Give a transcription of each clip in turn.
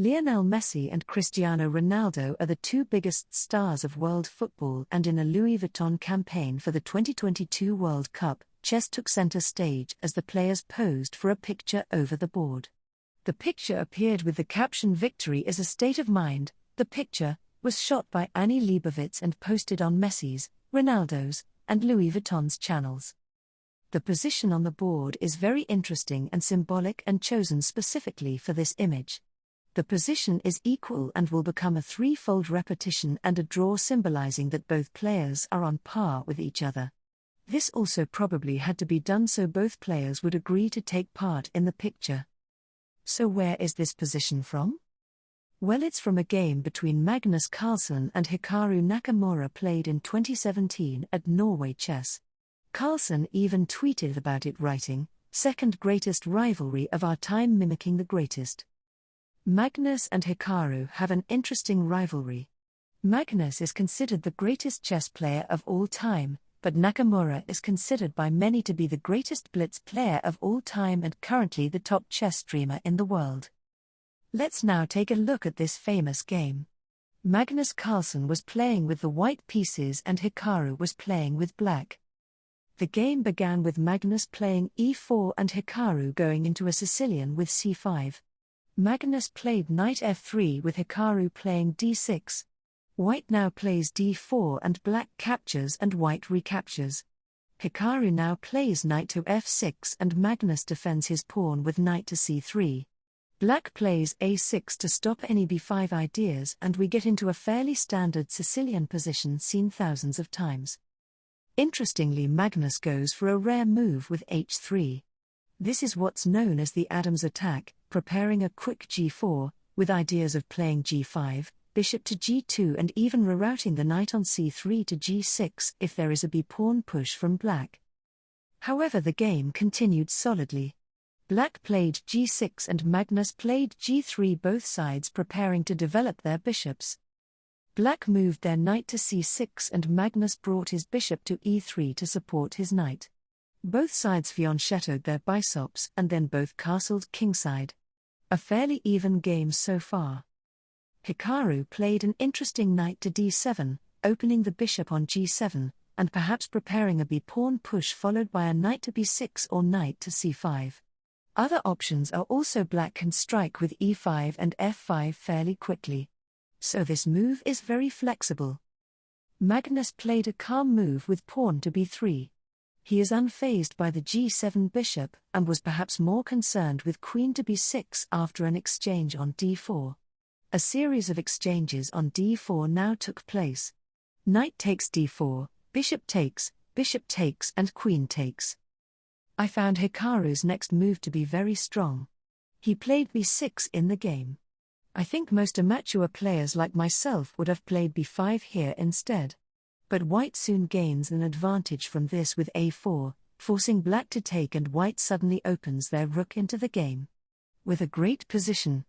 Lionel Messi and Cristiano Ronaldo are the two biggest stars of world football, and in a Louis Vuitton campaign for the 2022 World Cup, chess took center stage as the players posed for a picture over the board. The picture appeared with the caption "Victory is a state of mind." The picture was shot by Annie Leibovitz and posted on Messi's, Ronaldo's, and Louis Vuitton's channels. The position on the board is very interesting and symbolic and chosen specifically for this image. The position is equal and will become a threefold repetition and a draw, symbolizing that both players are on par with each other. This also probably had to be done so both players would agree to take part in the picture. So where is this position from? Well, it's from a game between Magnus Carlsen and Hikaru Nakamura played in 2017 at Norway Chess. Carlsen even tweeted about it, writing, "Second greatest rivalry of our time, mimicking the greatest." Magnus and Hikaru have an interesting rivalry. Magnus is considered the greatest chess player of all time, but Nakamura is considered by many to be the greatest blitz player of all time and currently the top chess streamer in the world. Let's now take a look at this famous game. Magnus Carlsen was playing with the white pieces and Hikaru was playing with black. The game began with Magnus playing e4 and Hikaru going into a Sicilian with c5. Magnus played knight f3 with Hikaru playing d6. White now plays d4 and black captures and white recaptures. Hikaru now plays knight to f6 and Magnus defends his pawn with knight to c3. Black plays a6 to stop any b5 ideas, and we get into a fairly standard Sicilian position seen thousands of times. Interestingly, Magnus goes for a rare move with h3. This is what's known as the Adam's attack, preparing a quick g4, with ideas of playing g5, bishop to g2 and even rerouting the knight on c3 to g6 if there is a b-pawn push from black. However, the game continued solidly. Black played g6 and Magnus played g3, both sides preparing to develop their bishops. Black moved their knight to c6 and Magnus brought his bishop to e3 to support his knight. Both sides fianchettoed their bishops and then both castled kingside. A fairly even game so far. Hikaru played an interesting knight to d7, opening the bishop on g7, and perhaps preparing a b-pawn push followed by a knight to b6 or knight to c5. Other options are also black can strike with e5 and f5 fairly quickly. So this move is very flexible. Magnus played a calm move with pawn to b3. He is unfazed by the g7 bishop and was perhaps more concerned with queen to b6 after an exchange on d4. A series of exchanges on d4 now took place. Knight takes d4, bishop takes, and queen takes. I found Hikaru's next move to be very strong. He played b6 in the game. I think most amateur players like myself would have played b5 here instead. But white soon gains an advantage from this with a4, forcing black to take, and white suddenly opens their rook into the game. With a great position.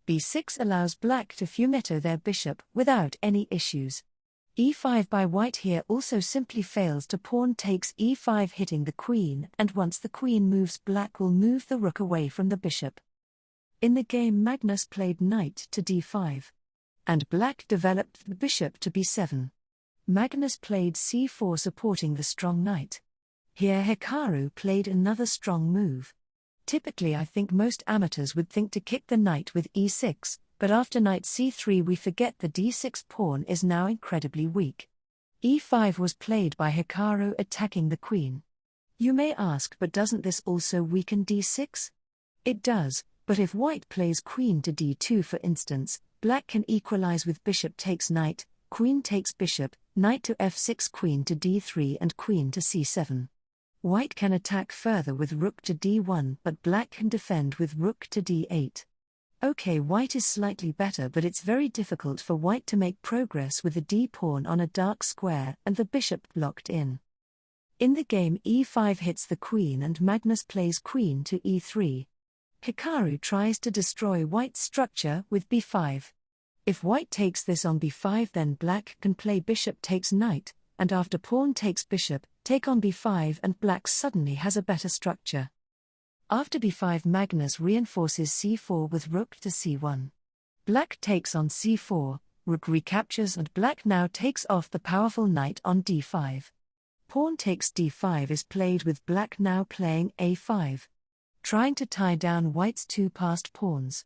b6 allows black to fianchetto their bishop without any issues. e5 by white here also simply fails to pawn takes e5, hitting the queen, and once the queen moves, black will move the rook away from the bishop. In the game, Magnus played knight to d5. And black developed the bishop to b7. Magnus played c4, supporting the strong knight. Here Hikaru played another strong move. Typically I think most amateurs would think to kick the knight with e6, but after knight c3 we forget the d6 pawn is now incredibly weak. e5 was played by Hikaru, attacking the queen. You may ask, but doesn't this also weaken d6? It does, but if white plays queen to d2 for instance, black can equalize with bishop takes knight, queen takes bishop, knight to f6, queen to d3 and queen to c7. White can attack further with rook to d1, but black can defend with rook to d8. Okay, white is slightly better, but it's very difficult for white to make progress with the d-pawn on a dark square and the bishop blocked in. In the game, e5 hits the queen and Magnus plays queen to e3. Hikaru tries to destroy white's structure with b5. If white takes this on b5, then black can play bishop takes knight, and after pawn takes bishop, take on b5, and black suddenly has a better structure. After b5, Magnus reinforces c4 with rook to c1. Black takes on c4, rook recaptures and black now takes off the powerful knight on d5. Pawn takes d5 is played with black now playing a5, trying to tie down white's two passed pawns.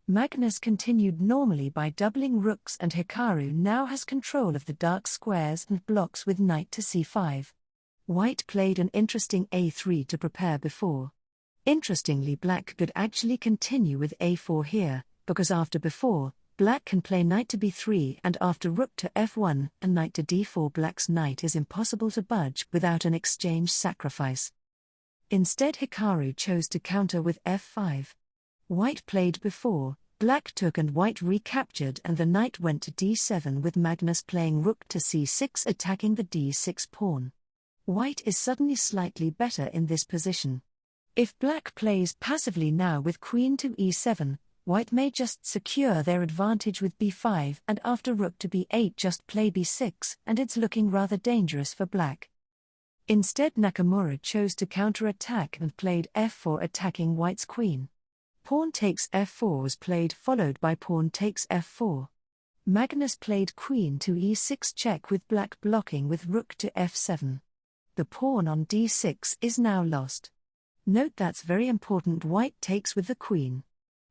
Magnus continued normally by doubling rooks and Hikaru now has control of the dark squares and blocks with knight to c5. White played an interesting a3 to prepare before. Interestingly, black could actually continue with a4 here, because after before, black can play knight to b3 and after rook to f1 and knight to d4 black's knight is impossible to budge without an exchange sacrifice. Instead Hikaru chose to counter with f5. White played before, black took and white recaptured and the knight went to d7 with Magnus playing rook to c6 attacking the d6 pawn. White is suddenly slightly better in this position. If black plays passively now with queen to e7, white may just secure their advantage with b5 and after rook to b8 just play b6 and it's looking rather dangerous for black. Instead Nakamura chose to counterattack and played f4 attacking white's queen. Pawn takes f4 was played followed by pawn takes f4. Magnus played queen to e6 check with black blocking with rook to f7. The pawn on d6 is now lost. Note that's very important, white takes with the queen.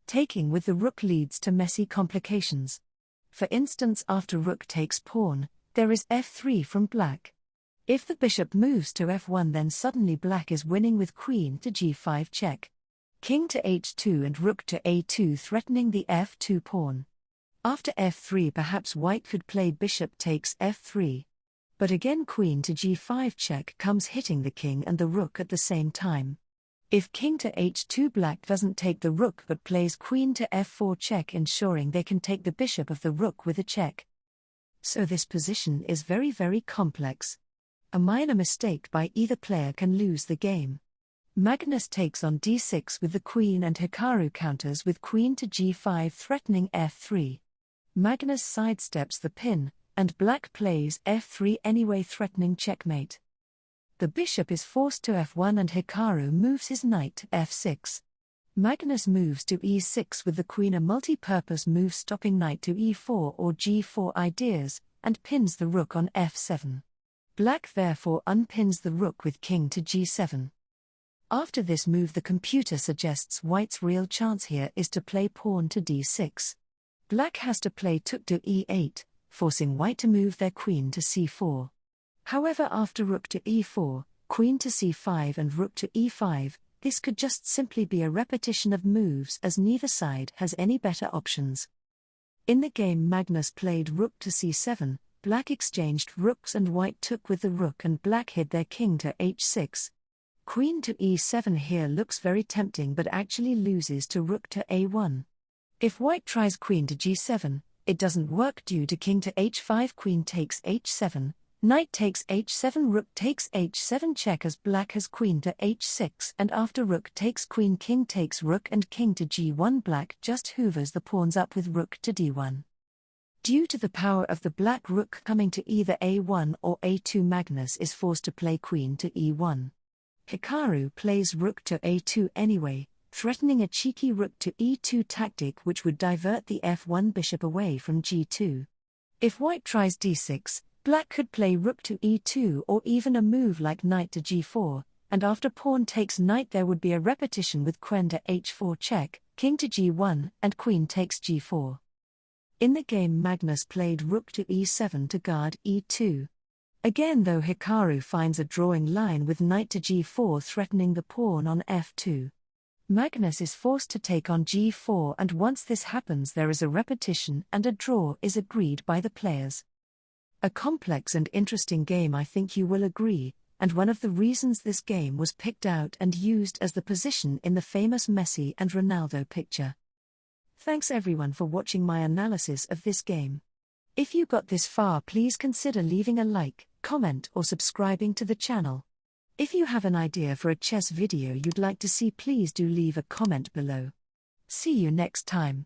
Taking with the rook leads to messy complications. For instance, after rook takes pawn, there is f3 from black. If the bishop moves to f1 then suddenly black is winning with queen to g5 check. King to h2 and rook to a2 threatening the f2 pawn. After f3 perhaps white could play bishop takes f3. But again queen to g5 check comes hitting the king and the rook at the same time. If king to h2 black doesn't take the rook but plays queen to f4 check ensuring they can take the bishop of the rook with a check. So this position is very complex. A minor mistake by either player can lose the game. Magnus takes on d6 with the queen and Hikaru counters with queen to g5 threatening f3. Magnus sidesteps the pin, and black plays f3 anyway threatening checkmate. The bishop is forced to f1 and Hikaru moves his knight to f6. Magnus moves to e6 with the queen, a multi-purpose move stopping knight to e4 or g4 ideas, and pins the rook on f7. Black therefore unpins the rook with king to g7. After this move the computer suggests white's real chance here is to play pawn to d6. Black has to play took to e8, forcing white to move their queen to c4. However, after rook to e4, queen to c5 and rook to e5, this could just simply be a repetition of moves as neither side has any better options. In the game Magnus played rook to c7, black exchanged rooks and white took with the rook and black hid their king to h6. Queen to e7 here looks very tempting but actually loses to rook to a1. If white tries queen to g7, it doesn't work due to king to h5, queen takes h7, knight takes h7, rook takes h7 check as black has queen to h6 and after rook takes queen king takes rook and king to g1 black just hoovers the pawns up with rook to d1. Due to the power of the black rook coming to either a1 or a2 Magnus is forced to play queen to e1. Hikaru plays rook to a2 anyway, threatening a cheeky rook to e2 tactic which would divert the f1 bishop away from g2. If white tries d6, black could play rook to e2 or even a move like knight to g4, and after pawn takes knight there would be a repetition with queen to h4 check, king to g1 and queen takes g4. In the game Magnus played rook to e7 to guard e2. Again though Hikaru finds a drawing line with knight to g4 threatening the pawn on f2. Magnus is forced to take on g4 and once this happens there is a repetition and a draw is agreed by the players. A complex and interesting game, I think you will agree, and one of the reasons this game was picked out and used as the position in the famous Messi and Ronaldo picture. Thanks everyone for watching my analysis of this game. If you got this far, please consider leaving a like, comment or subscribing to the channel. If you have an idea for a chess video you'd like to see, please do leave a comment below. See you next time.